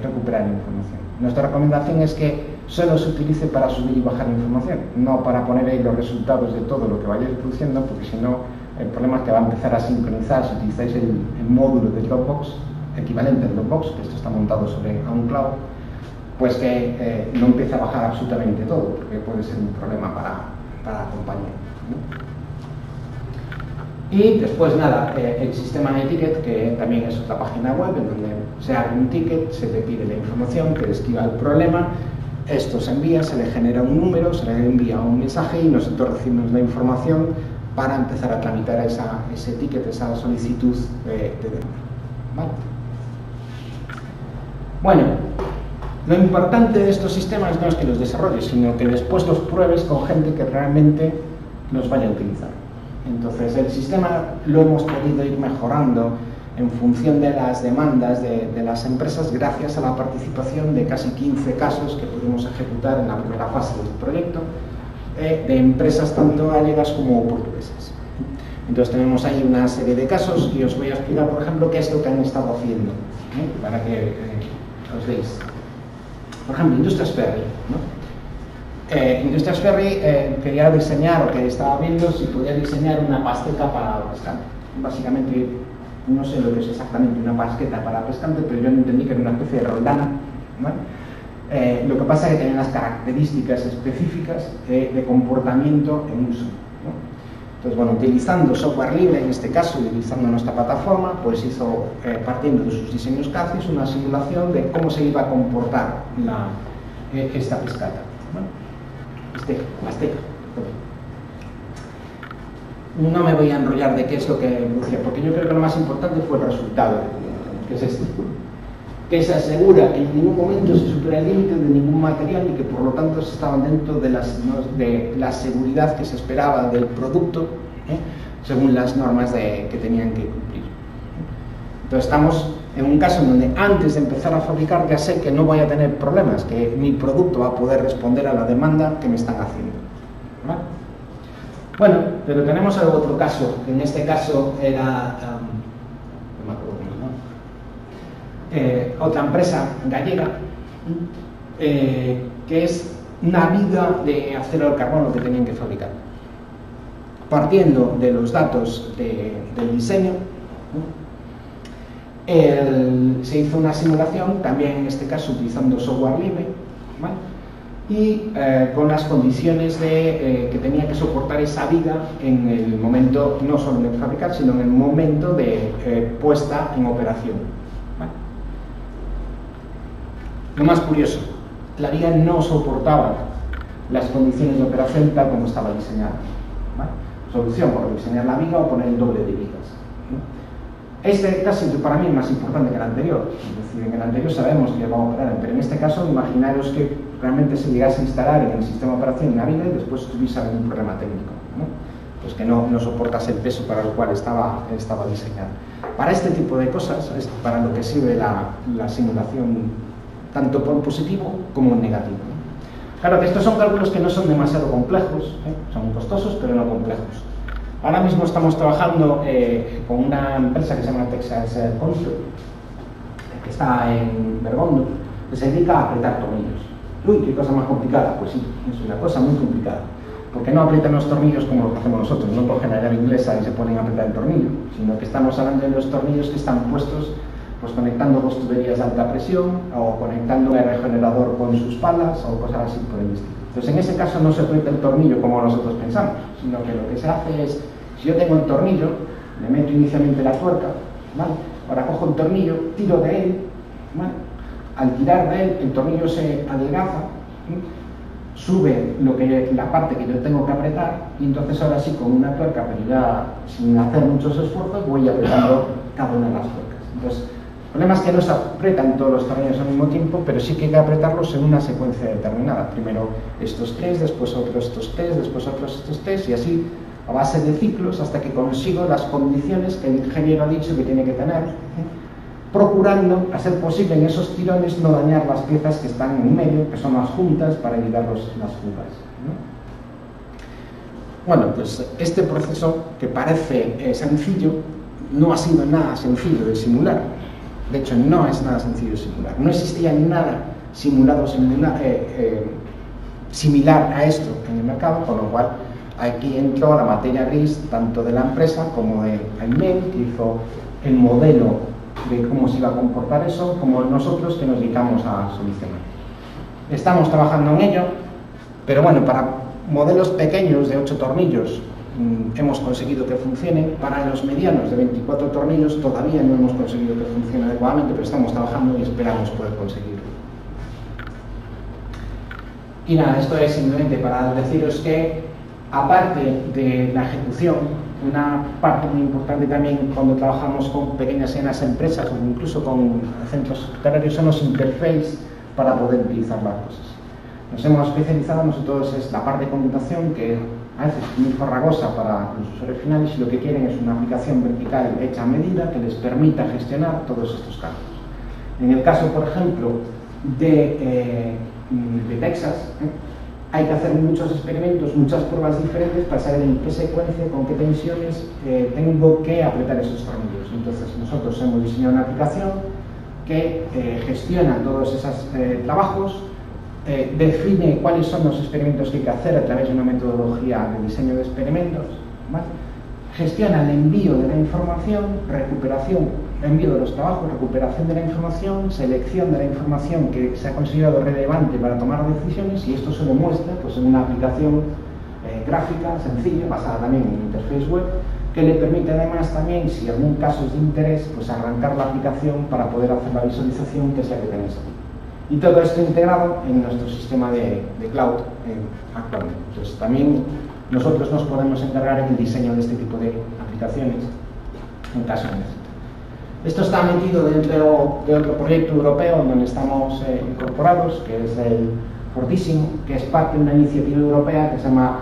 Speaker 1: recuperar información. Nuestra recomendación es que solo se utilice para subir y bajar información, no para poner ahí los resultados de todo lo que vayáis produciendo, porque si no, el problema es que va a empezar a sincronizar. Si utilizáis el módulo de Dropbox, equivalente al Dropbox, que esto está montado sobre un cloud, pues que no empieza a bajar absolutamente todo, porque puede ser un problema para la compañía, ¿no? Y después nada, el sistema de ticket, que también es otra página web en donde se abre un ticket, se le pide la información que describa el problema, esto se envía, se le genera un número, se le envía un mensaje y nosotros recibimos la información para empezar a tramitar ese ticket, esa solicitud de demanda, ¿vale? Bueno, lo importante de estos sistemas no es que los desarrolles, sino que después los pruebes con gente que realmente los vaya a utilizar. Entonces, el sistema lo hemos podido ir mejorando en función de las demandas de las empresas, gracias a la participación de casi 15 casos que pudimos ejecutar en la primera fase del proyecto, de empresas tanto gallegas como portuguesas. Entonces tenemos ahí una serie de casos y os voy a explicar, por ejemplo, qué es lo que han estado haciendo, para que os veáis. Por ejemplo, Industrias Ferry, ¿no? Industrias Ferry quería diseñar, o que estaba viendo si podía diseñar una pasteta para pescante. Básicamente, no sé lo que es exactamente una pasteta para pescante, pero yo entendí que era una especie de roldana, ¿vale? Lo que pasa es que tienen las características específicas de comportamiento en uso, ¿no? Entonces, bueno, utilizando software libre, en este caso, utilizando nuestra plataforma, pues hizo, partiendo de sus diseños CACIS, una simulación de cómo se iba a comportar esta pescata, ¿no? Azteca. No me voy a enrollar de qué es lo que decía, porque yo creo que lo más importante fue el resultado, que es este, que se asegura que en ningún momento se supera el límite de ningún material y que por lo tanto se estaban dentro de la seguridad que se esperaba del producto, según las normas que tenían que cumplir. Entonces estamos en un caso en donde antes de empezar a fabricar ya sé que no voy a tener problemas, que mi producto va a poder responder a la demanda que me están haciendo. ¿Vale? Bueno, pero tenemos otro caso, que en este caso era, no me acuerdo cómo se llama, otra empresa gallega, que es una viga de acero al carbono que tenían que fabricar. Partiendo de los datos del diseño, se hizo una simulación, también en este caso utilizando software libre, ¿vale? Y con las condiciones que tenía que soportar esa viga en el momento, no solo de fabricar, sino en el momento de puesta en operación, ¿vale? Lo más curioso, la viga no soportaba las condiciones de operación tal como estaba diseñada, ¿vale? Solución, por diseñar la viga o poner el doble de vigas, ¿no? Este casi para mí es más importante que el anterior, es decir, en el anterior sabemos que vamos a operar, pero en este caso imaginaros que realmente se llegase a instalar en el sistema de operación una viga y después tuviese algún problema técnico, ¿no? Pues que no soportase el peso para el cual estaba diseñado. Para este tipo de cosas es para lo que sirve la simulación, tanto por positivo como en negativo, ¿no? Claro que estos son cálculos que no son demasiado complejos, son costosos pero no complejos. Ahora mismo estamos trabajando con una empresa que se llama Texas Control, que está en Bergondo, que se dedica a apretar tornillos. Uy, qué cosa más complicada. Pues sí, es una cosa muy complicada, porque no aprietan los tornillos como lo que hacemos nosotros, no cogen la llave inglesa y se ponen a apretar el tornillo, sino que estamos hablando de los tornillos que están puestos pues conectando dos tuberías de alta presión o conectando el regenerador con sus palas o cosas así por el estilo. Entonces en ese caso no se aprieta el tornillo como nosotros pensamos, sino que lo que se hace es, si yo tengo el tornillo, le meto inicialmente la tuerca, ¿vale? Ahora cojo el tornillo, tiro de él, ¿vale? Al tirar de él el tornillo se adelgaza, ¿sí? Sube la parte que yo tengo que apretar y entonces ahora sí con una tuerca, pero ya sin hacer muchos esfuerzos, voy apretando cada una de las tuercas. Entonces, el problema es que no se apretan todos los tornillos al mismo tiempo, pero sí que hay que apretarlos en una secuencia determinada. Primero estos tres, después otros estos tres, después otros estos tres, y así a base de ciclos hasta que consigo las condiciones que el ingeniero ha dicho que tiene que tener, procurando, a ser posible en esos tirones, no dañar las piezas que están en medio, que son las juntas, para evitar las fugas, ¿no? Bueno, pues este proceso, que parece sencillo, no ha sido nada sencillo de simular. De hecho, no es nada sencillo de simular. No existía nada similar a esto en el mercado, con lo cual aquí entró la materia gris tanto de la empresa como de AIMEN, que hizo el modelo de cómo se iba a comportar eso, como nosotros que nos dedicamos a solucionar. Estamos trabajando en ello, pero bueno, para modelos pequeños de 8 tornillos hemos conseguido que funcione. Para los medianos de 24 tornillos todavía no hemos conseguido que funcione adecuadamente, pero estamos trabajando y esperamos poder conseguirlo. Y nada, esto es simplemente para deciros que, aparte de la ejecución, una parte muy importante también cuando trabajamos con pequeñas y medianas empresas o incluso con centros hospitalarios son los interfaces para poder utilizar las cosas. Nos hemos especializado nosotros en la parte de computación, que a veces es muy farragosa para los usuarios finales, y lo que quieren es una aplicación vertical hecha a medida que les permita gestionar todos estos campos. En el caso, por ejemplo, de Texas, hay que hacer muchos experimentos, muchas pruebas diferentes para saber en qué secuencia, con qué tensiones tengo que apretar esos tornillos. Entonces nosotros hemos diseñado una aplicación que gestiona todos esos trabajos, define cuáles son los experimentos que hay que hacer a través de una metodología de diseño de experimentos, ¿vale? Gestiona el envío de la información, envío de los trabajos, recuperación de la información, selección de la información que se ha considerado relevante para tomar decisiones, y esto se lo muestra pues, en una aplicación gráfica, sencilla, basada también en interface web, que le permite además también, si algún caso es de interés, pues arrancar la aplicación para poder hacer la visualización, que es la que tenéis aquí. Y todo esto integrado en nuestro sistema de cloud actualmente. Entonces también nosotros nos podemos encargar en el diseño de este tipo de aplicaciones en caso de necesidad. Esto está metido dentro de otro proyecto europeo donde estamos incorporados, que es el Fortissimo, que es parte de una iniciativa europea que se llama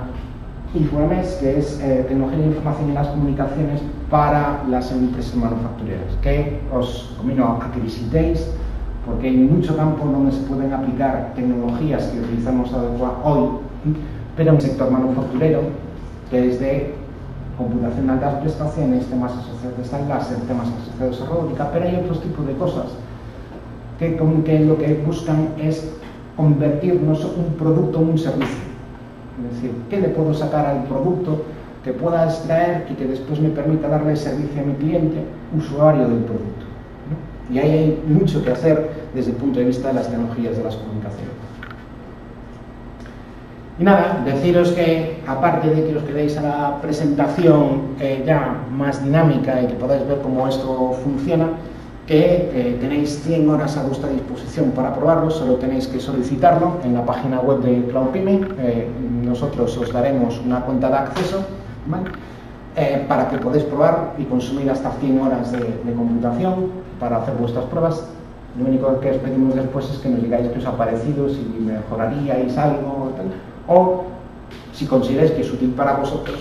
Speaker 1: InfoMS, que es tecnología de información y las comunicaciones para las empresas manufactureras, que os convido a que visitéis, porque hay mucho campo donde se pueden aplicar tecnologías que utilizamos hoy, pero en el sector manufacturero, que es de computación de altas prestaciones, temas asociados al láser, temas asociados a robótica, pero hay otros tipos de cosas que lo que buscan es convertirnos un producto en un servicio. Es decir, ¿qué le puedo sacar al producto que pueda extraer y que después me permita darle servicio a mi cliente, usuario del producto? ¿No? Y ahí hay mucho que hacer desde el punto de vista de las tecnologías de las comunicaciones. Y nada, deciros que, aparte de que os quedéis a la presentación ya más dinámica y que podáis ver cómo esto funciona, que tenéis 100 horas a vuestra disposición para probarlo, solo tenéis que solicitarlo en la página web de CloudPyme. Nosotros os daremos una cuenta de acceso, ¿vale? Para que podáis probar y consumir hasta 100 horas de computación para hacer vuestras pruebas. Lo único que os pedimos después es que nos digáis qué os ha parecido, si mejoraríais algo, o si consideráis que es útil para vosotros,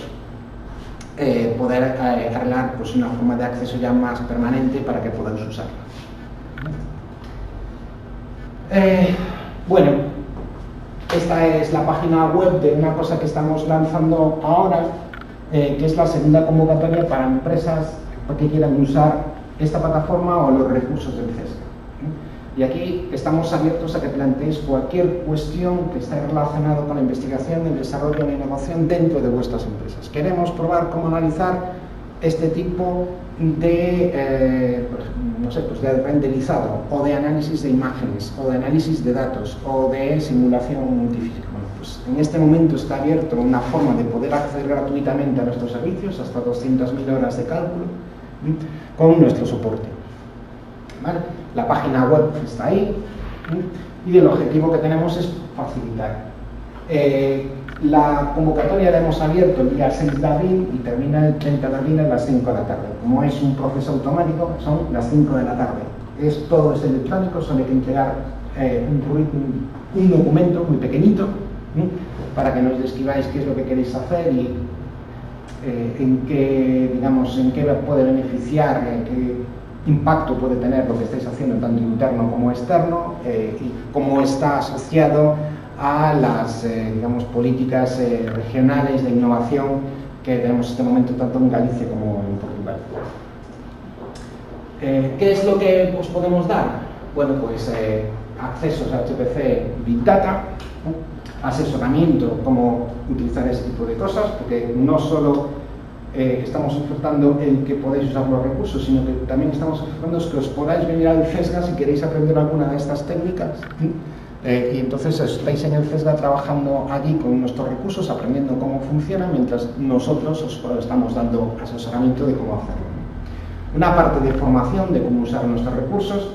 Speaker 1: poder arreglar pues, una forma de acceso ya más permanente para que podáis usarla. Bueno, esta es la página web de una cosa que estamos lanzando ahora, que es la segunda convocatoria para empresas que quieran usar esta plataforma o los recursos del CESGA. Y aquí estamos abiertos a que planteéis cualquier cuestión que esté relacionada con la investigación, el desarrollo y la innovación dentro de vuestras empresas. Queremos probar cómo analizar este tipo de, no sé, pues de renderizado, o de análisis de imágenes, o de análisis de datos, o de simulación multifísica. Bueno, pues en este momento está abierto una forma de poder acceder gratuitamente a nuestros servicios, hasta 200.000 horas de cálculo, con nuestro soporte. ¿Vale? La página web está ahí y el objetivo que tenemos es facilitar. La convocatoria la hemos abierto el día 6 de abril y termina el 30 de abril a las 5 de la tarde. Como es un proceso automático, son las 5 de la tarde. Todo es electrónico, solo hay que entregar un documento muy pequeñito para que nos describáis qué es lo que queréis hacer y en qué puede beneficiar, qué impacto puede tener lo que estáis haciendo tanto interno como externo y cómo está asociado a las políticas regionales de innovación que tenemos en este momento tanto en Galicia como en Portugal. ¿Qué es lo que os podemos dar? Bueno, pues accesos a HPC Big Data, asesoramiento, cómo utilizar ese tipo de cosas, porque no solo estamos ofertando el que podéis usar los recursos, sino que también estamos ofertando que os podáis venir al CESGA si queréis aprender alguna de estas técnicas. Y entonces estáis en el CESGA trabajando allí con nuestros recursos, aprendiendo cómo funciona, mientras nosotros os estamos dando asesoramiento de cómo hacerlo. Una parte de formación de cómo usar nuestros recursos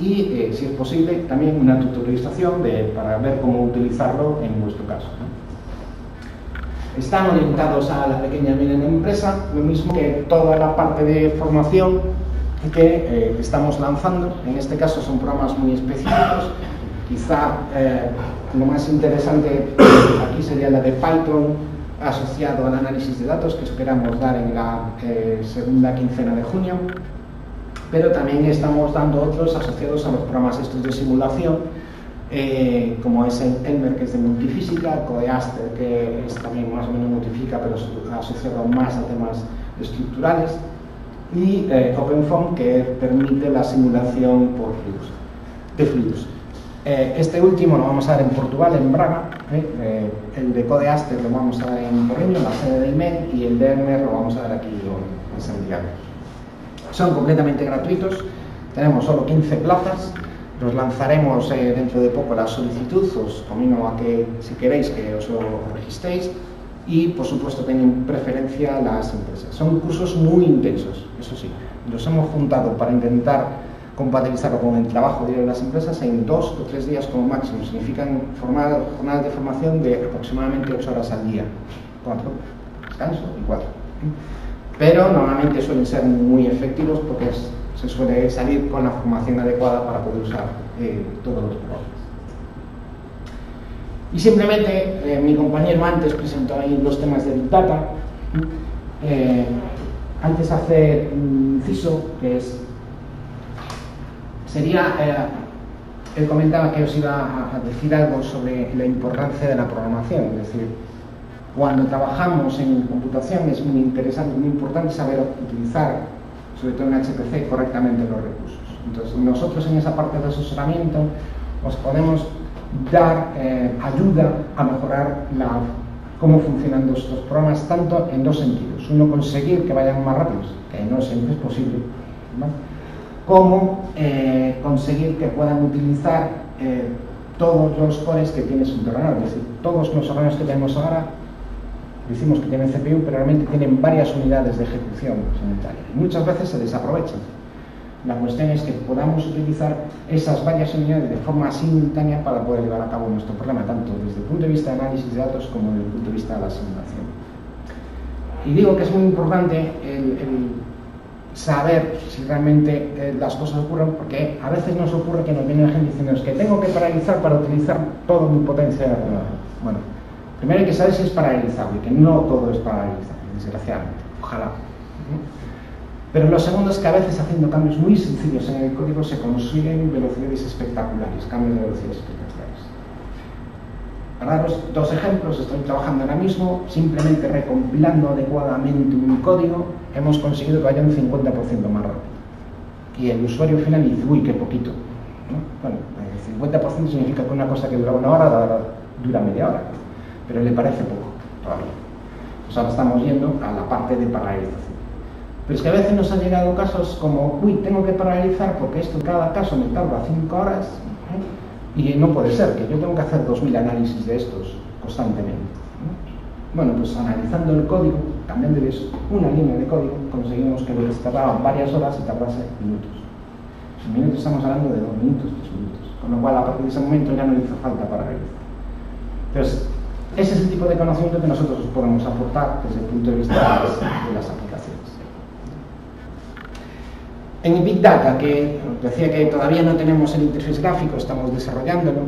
Speaker 1: y, si es posible, también una tutorialización para ver cómo utilizarlo en vuestro caso, ¿no? Están orientados a la pequeña y mediana empresa, lo mismo que toda la parte de formación que estamos lanzando. En este caso son programas muy específicos. Quizá lo más interesante aquí sería la de Python asociado al análisis de datos, que esperamos dar en la segunda quincena de junio, pero también estamos dando otros asociados a los programas estos de simulación, como es el Elmer, que es de multifísica, Codeaster, que es también más o menos multifísica, pero asociado más a temas estructurales, y OpenFOAM, que permite la simulación de fluidos. Este último lo vamos a dar en Portugal, en Braga, el de Codeaster lo vamos a dar en Porriño, en la sede de IMED, y el de Elmer lo vamos a dar aquí en Santiago. Son completamente gratuitos, tenemos solo 15 plazas. Los lanzaremos dentro de poco la solicitud, os convido a que, si queréis, que os lo registréis y, por supuesto, tienen preferencia las empresas. Son cursos muy intensos, eso sí. Los hemos juntado para intentar compatibilizarlo con el trabajo diario de las empresas en 2 o 3 días como máximo. Significan jornadas de formación de aproximadamente 8 horas al día. 4, descanso y 4. Pero normalmente suelen ser muy efectivos porque se suele salir con la formación adecuada para poder usar todos los programas. Y simplemente, mi compañero antes presentó ahí los temas de Big Data. Antes hace un inciso, que sería, él comentaba que os iba a decir algo sobre la importancia de la programación, es decir, cuando trabajamos en computación es muy interesante, muy importante saber utilizar, sobre todo en HPC, correctamente los recursos. Entonces, nosotros en esa parte de asesoramiento os podemos dar ayuda a mejorar cómo funcionan estos programas, tanto en dos sentidos. Uno, conseguir que vayan más rápidos, que no siempre es posible, ¿no? Como conseguir que puedan utilizar todos los cores que tiene su ordenador. Es decir, todos los ordenadores que tenemos ahora, decimos que tienen CPU, pero realmente tienen varias unidades de ejecución simultánea. Y muchas veces se desaprovechan. La cuestión es que podamos utilizar esas varias unidades de forma simultánea para poder llevar a cabo nuestro problema, tanto desde el punto de vista de análisis de datos como desde el punto de vista de la simulación. Y digo que es muy importante el saber si realmente las cosas ocurren, porque a veces nos ocurre que nos viene la gente diciendo que tengo que paralizar para utilizar toda mi potencia de ordenador. Bueno, primero hay que saber si es paralizable, que no todo es paralizable, desgraciadamente, ojalá. Pero lo segundo es que a veces haciendo cambios muy sencillos en el código se consiguen velocidades espectaculares, cambios de velocidades espectaculares. Para daros dos ejemplos, estoy trabajando ahora mismo, simplemente recompilando adecuadamente un código, hemos conseguido que vaya un 50% más rápido. Y el usuario final dice, uy, qué poquito, ¿no? Bueno, el 50% significa que una cosa que duraba una hora dura media hora, pero le parece poco todavía. Pues ahora estamos yendo a la parte de paralización. Pero es que a veces nos han llegado casos como, uy, tengo que paralizar porque esto cada caso me tarda 5 horas, y no puede ser, que yo tengo que hacer 2000 análisis de estos constantemente. Bueno, pues analizando el código, cambiando una línea de código, conseguimos que lo que tardaba varias horas se tardase minutos. En minutos estamos hablando de 2 minutos, 3 minutos, con lo cual a partir de ese momento ya no hizo falta paralizar. Entonces, ese es el tipo de conocimiento que nosotros os podemos aportar desde el punto de vista de las aplicaciones. En Big Data, que decía que todavía no tenemos el interfaz gráfico, estamos desarrollándolo.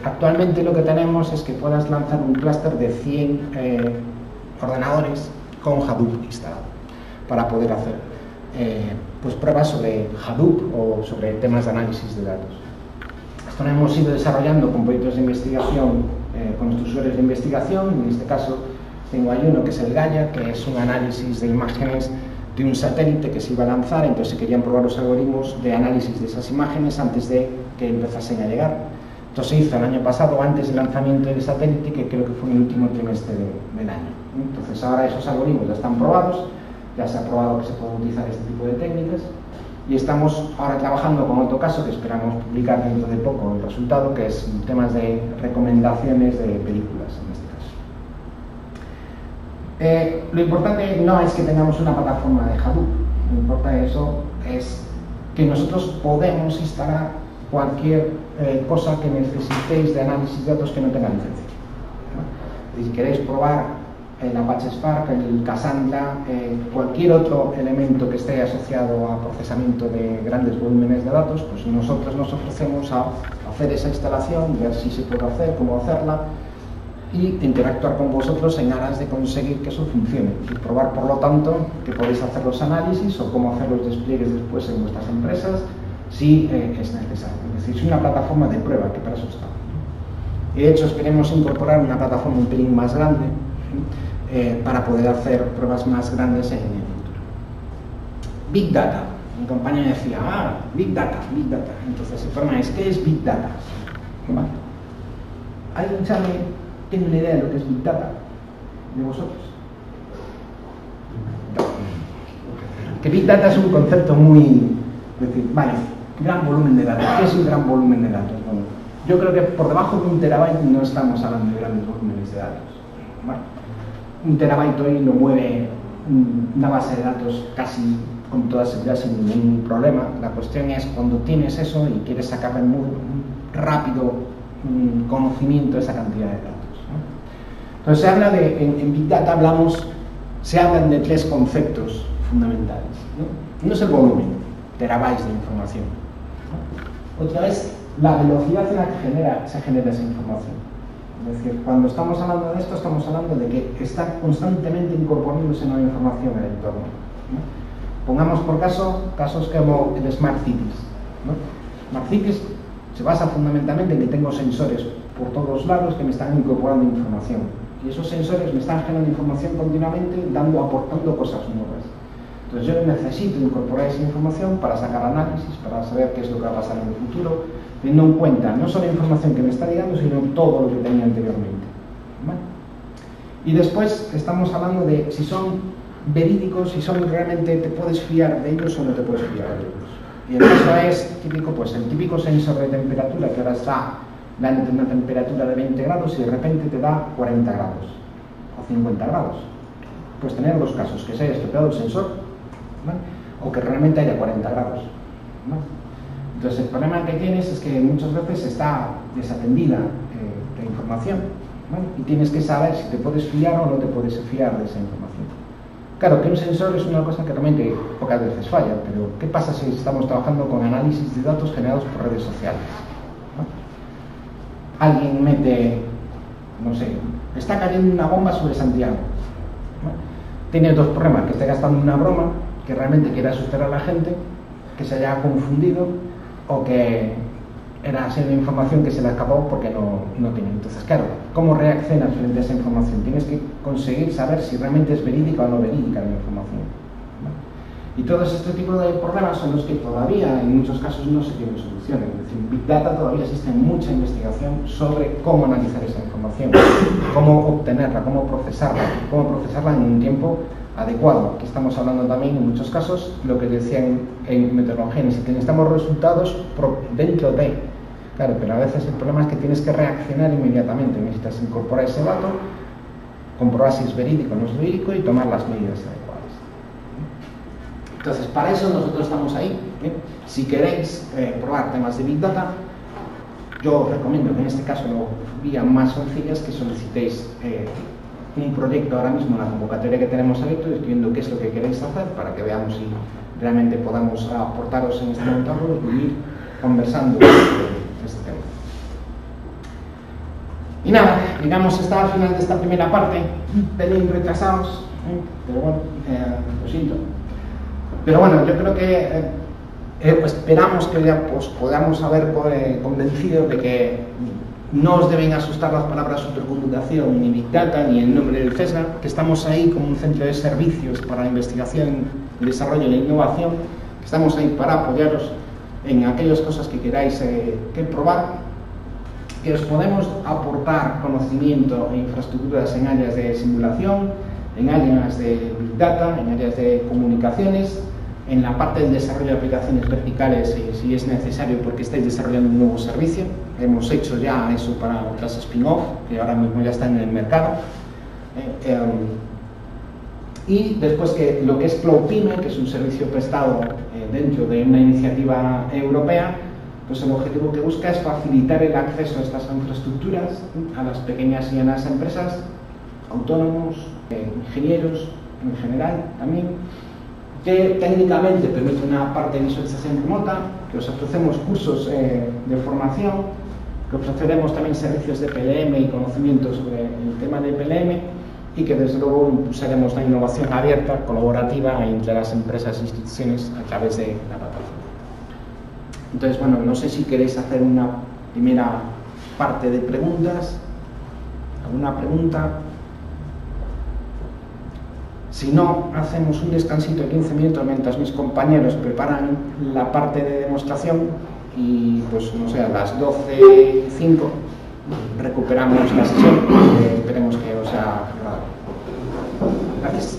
Speaker 1: Actualmente lo que tenemos es que puedas lanzar un clúster de 100 ordenadores con Hadoop instalado para poder hacer pues pruebas sobre Hadoop o sobre temas de análisis de datos. Esto lo hemos ido desarrollando con proyectos de investigación, con nuestros usuarios de investigación. En este caso tengo ahí uno que es el Gaia, que es un análisis de imágenes de un satélite que se iba a lanzar, entonces se querían probar los algoritmos de análisis de esas imágenes antes de que empezasen a llegar. Esto se hizo el año pasado, antes del lanzamiento del satélite, que creo que fue en el último trimestre del año. Entonces ahora esos algoritmos ya están probados, ya se ha probado que se pueden utilizar este tipo de técnicas, y estamos ahora trabajando con otro caso que esperamos publicar dentro de poco el resultado, que es temas de recomendaciones de películas en este caso. Lo importante no es que tengamos una plataforma de Hadoop, lo importante de eso es que nosotros podemos instalar cualquier cosa que necesitéis de análisis de datos que no tenga licencia, ¿no? Si queréis probar el Apache Spark, el Cassandra, cualquier otro elemento que esté asociado a procesamiento de grandes volúmenes de datos, pues nosotros nos ofrecemos a hacer esa instalación, ver si se puede hacer, cómo hacerla, y interactuar con vosotros en aras de conseguir que eso funcione y probar, por lo tanto, que podéis hacer los análisis o cómo hacer los despliegues después en vuestras empresas si es necesario. Es decir, es una plataforma de prueba que para eso está. Y de hecho queremos incorporar una plataforma un pelín más grande para poder hacer pruebas más grandes en el futuro. Big Data. Mi compañero decía, Big Data, Big Data. Entonces el problema es, ¿qué es Big Data? ¿Vale? ¿Alguien tiene una idea de lo que es Big Data? ¿De vosotros? Que Big Data es un concepto muy... Es decir, vale, gran volumen de datos. ¿Qué es un gran volumen de datos? Bueno, yo creo que por debajo de 1 terabyte no estamos hablando de grandes volúmenes de datos, ¿vale? 1 terabyte hoy lo mueve una base de datos casi con toda seguridad sin ningún problema. La cuestión es cuando tienes eso y quieres sacarle muy rápido conocimiento de esa cantidad de datos, ¿no? Entonces se habla de, en Big Data se hablan de 3 conceptos fundamentales, ¿no? Uno es el volumen, terabytes de información, ¿no? Otra es la velocidad en la que se genera esa información, Es decir, cuando estamos hablando de esto, estamos hablando de que está constantemente incorporándose nueva información en el entorno, ¿no? Pongamos por casos como el Smart Cities, ¿no? Smart Cities se basa fundamentalmente en que tengo sensores por todos lados que me están incorporando información. Y esos sensores me están generando información continuamente, aportando cosas nuevas. Entonces yo necesito incorporar esa información para sacar análisis, para saber qué es lo que va a pasar en el futuro, teniendo en cuenta no solo la información que me está llegando, sino todo lo que tenía anteriormente, ¿vale? Y después estamos hablando de si son verídicos, si son realmente, te puedes fiar de ellos o no te puedes fiar de ellos. Y el caso es típico, pues el típico sensor de temperatura que ahora está dando una temperatura de 20 grados y de repente te da 40 grados o 50 grados. Puedes tener dos casos, que se haya estropeado el sensor, ¿vale? O que realmente haya 40 grados, ¿vale? Entonces el problema que tienes es que muchas veces está desatendida la información, ¿vale? Y tienes que saber si te puedes fiar o no te puedes fiar de esa información. Claro que un sensor es una cosa que realmente pocas veces falla, pero ¿qué pasa si estamos trabajando con análisis de datos generados por redes sociales? ¿No? Alguien mete, no sé, está cayendo una bomba sobre Santiago, ¿no? Tiene dos problemas: que esté gastando una broma, que realmente quiera asustar a la gente, que se haya confundido, o que era así una información que se le escapó porque no tiene. Entonces, claro, ¿cómo reaccionas frente a esa información? Tienes que conseguir saber si realmente es verídica o no verídica la información, ¿vale? Y todos este tipo de problemas son los que todavía en muchos casos no se tienen solución. Es decir, en Big Data todavía existe mucha investigación sobre cómo analizar esa información, cómo obtenerla, cómo procesarla en un tiempo adecuado. Aquí estamos hablando también en muchos casos lo que decían en meteorología, que necesitamos resultados dentro de. Claro, pero a veces el problema es que tienes que reaccionar inmediatamente, necesitas incorporar ese dato, comprobar si es verídico o no es verídico y tomar las medidas adecuadas. Entonces, para eso nosotros estamos ahí, ¿eh? Si queréis probar temas de Big Data, yo os recomiendo que en este caso lo vía más sencillas, que solicitéis un proyecto ahora mismo en la convocatoria que tenemos abierto, escribiendo qué es lo que queréis hacer para que veamos si realmente podamos aportaros en este momento y ir conversando este tema. Y nada, digamos, está al final de esta primera parte, un pelín retrasados, pero bueno, lo siento. Pero bueno, yo creo que esperamos que ya pues, podamos haber convencido de que no os deben asustar las palabras supercomputación, ni Big Data, ni el nombre del CESGA, que estamos ahí como un centro de servicios para la investigación, el desarrollo y la innovación, que estamos ahí para apoyaros en aquellas cosas que queráis que probar, que os podemos aportar conocimiento e infraestructuras en áreas de simulación, en áreas de Big Data, en áreas de comunicaciones, en la parte del desarrollo de aplicaciones verticales si es necesario porque estáis desarrollando un nuevo servicio. Hemos hecho ya eso para otras spin-off que ahora mismo ya están en el mercado. Y después que lo que es Cloud Pyme, que es un servicio prestado dentro de una iniciativa europea, pues el objetivo que busca es facilitar el acceso a estas infraestructuras a las pequeñas y a las empresas, autónomos, ingenieros en general también, que técnicamente permite una parte de visualización remota, que os ofrecemos cursos de formación, que ofreceremos también servicios de PLM y conocimiento sobre el tema de PLM, y que desde luego impulsaremos la innovación abierta, colaborativa entre las empresas e instituciones a través de la plataforma. Entonces, bueno, no sé si queréis hacer una primera parte de preguntas. ¿Alguna pregunta? Si no, hacemos un descansito de 15 minutos mientras mis compañeros preparan la parte de demostración y, pues, no sé, a las 12:05 recuperamos la sesión. Esperemos que os haya agradado. Gracias.